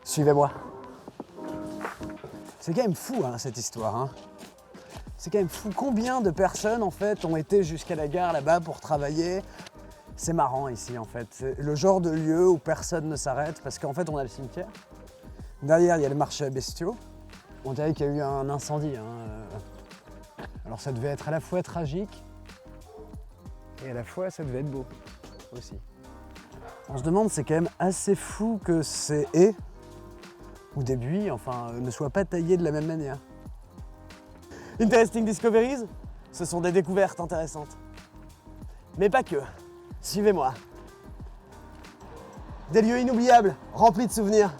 Suivez-moi. C'est quand même fou hein, cette histoire. Hein. C'est quand même fou. Combien de personnes en fait ont été jusqu'à la gare là-bas pour travailler? C'est marrant ici en fait. C'est le genre de lieu où personne ne s'arrête parce qu'en fait on a le cimetière. Derrière il y a le marché à bestiaux. On dirait qu'il y a eu un incendie. Hein. Alors ça devait être à la fois tragique et à la fois ça devait être beau aussi. On se demande, c'est quand même assez fou que ces haies ou des buis, enfin, ne soient pas taillés de la même manière. Interesting Discoveries, ce sont des découvertes intéressantes. Mais pas que. Suivez-moi. Des lieux inoubliables, remplis de souvenirs.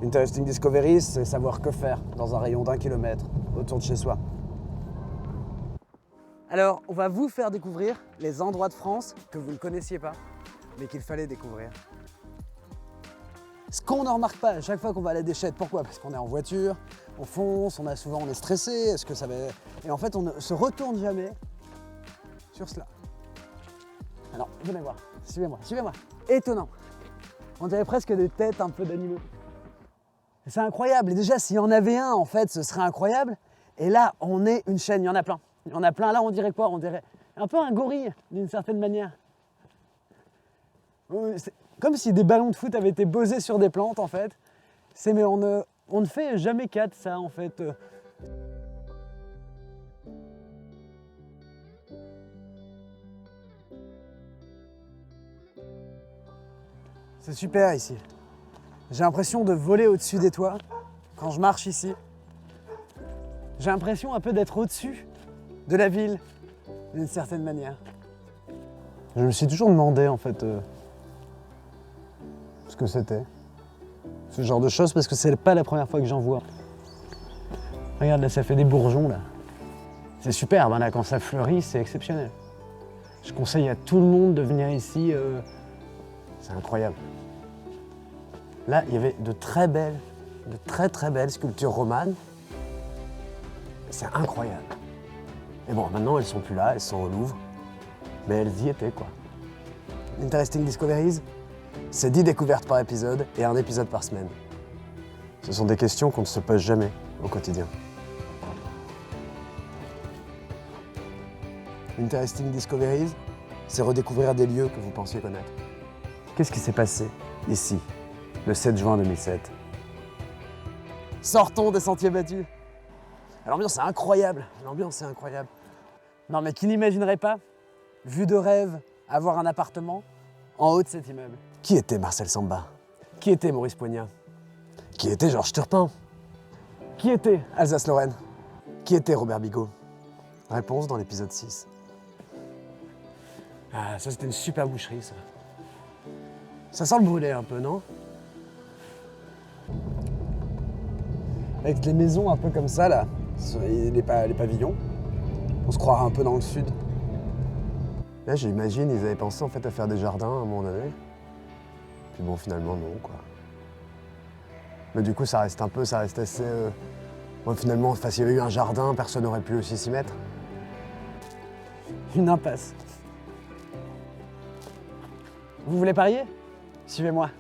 Interesting Discoveries, c'est savoir que faire dans un rayon d'1 kilomètre autour de chez soi. Alors, on va vous faire découvrir les endroits de France que vous ne connaissiez pas, mais qu'il fallait découvrir. Ce qu'on ne remarque pas à chaque fois qu'on va à la déchette, pourquoi? Parce qu'on est en voiture, on fonce, on est stressé, est-ce que ça va... Et en fait, on ne se retourne jamais sur cela. Alors, venez voir, suivez-moi, suivez-moi. Étonnant. On dirait presque des têtes un peu d'animaux. C'est incroyable. Et déjà, s'il y en avait un, en fait, ce serait incroyable. Et là, on est une chaîne, il y en a plein. Il y en a plein. Là, on dirait quoi? On dirait un peu un gorille, d'une certaine manière. C'est comme si des ballons de foot avaient été posés sur des plantes, en fait. Mais on ne fait jamais cas de ça, en fait. C'est super ici. J'ai l'impression de voler au-dessus des toits quand je marche ici. J'ai l'impression un peu d'être au-dessus de la ville, d'une certaine manière. Je me suis toujours demandé, en fait, ce que c'était. Ce genre de choses, parce que c'est pas la première fois que j'en vois. Regarde, là, ça fait des bourgeons, là. C'est superbe, hein, là, quand ça fleurit, c'est exceptionnel. Je conseille à tout le monde de venir ici. C'est incroyable. Là, il y avait de très belles sculptures romanes. C'est incroyable. Et bon, maintenant, elles sont plus là, elles sont au Louvre. Mais elles y étaient, quoi. Interesting Discoveries, c'est 10 découvertes par épisode et un épisode par semaine. Ce sont des questions qu'on ne se pose jamais au quotidien. Interesting Discoveries, c'est redécouvrir des lieux que vous pensiez connaître. Qu'est-ce qui s'est passé ici, le 7 juin 2007? Sortons des sentiers battus. L'ambiance est incroyable, l'ambiance est incroyable. Non mais qui n'imaginerait pas, vue de rêve, avoir un appartement en haut de cet immeuble? Qui était Marcel Samba? Qui était Maurice Poignat? Qui était Georges Turpin? Qui était Alsace-Lorraine? Qui était Robert Bigot? Réponse dans l'épisode 6. Ah, ça c'était une super boucherie, ça. Ça sent le brûlé un peu, non? Avec les maisons un peu comme ça, là, les pavillons, on se croirait un peu dans le sud. Là, j'imagine, ils avaient pensé en fait à faire des jardins à un moment donné. Puis bon, finalement, non, quoi. Mais du coup, ça reste assez... Bon, finalement, s'il y avait eu un jardin, personne n'aurait pu aussi s'y mettre. Une impasse. Vous voulez parier? Suivez-moi.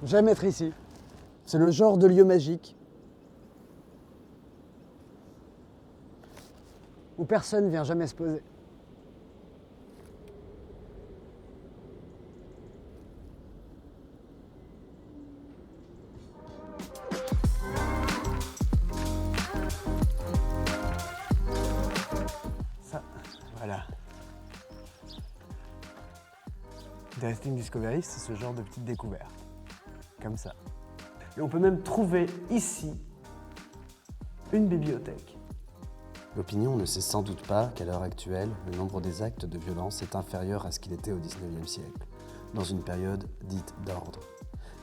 J'aime être ici. C'est le genre de lieu magique où personne ne vient jamais se poser. Ça, voilà. Interesting Discovery, c'est ce genre de petite découverte. Comme ça. Et on peut même trouver ici une bibliothèque. L'opinion ne sait sans doute pas qu'à l'heure actuelle, le nombre des actes de violence est inférieur à ce qu'il était au XIXe siècle, dans une période dite d'ordre.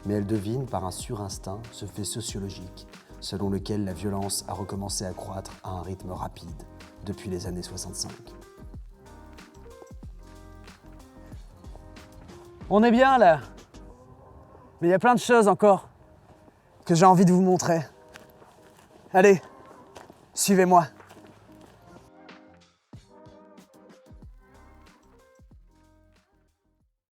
Mais elle devine par un surinstinct ce fait sociologique, selon lequel la violence a recommencé à croître à un rythme rapide depuis les années 65. On est bien là. Mais il y a plein de choses encore que j'ai envie de vous montrer. Allez, suivez-moi.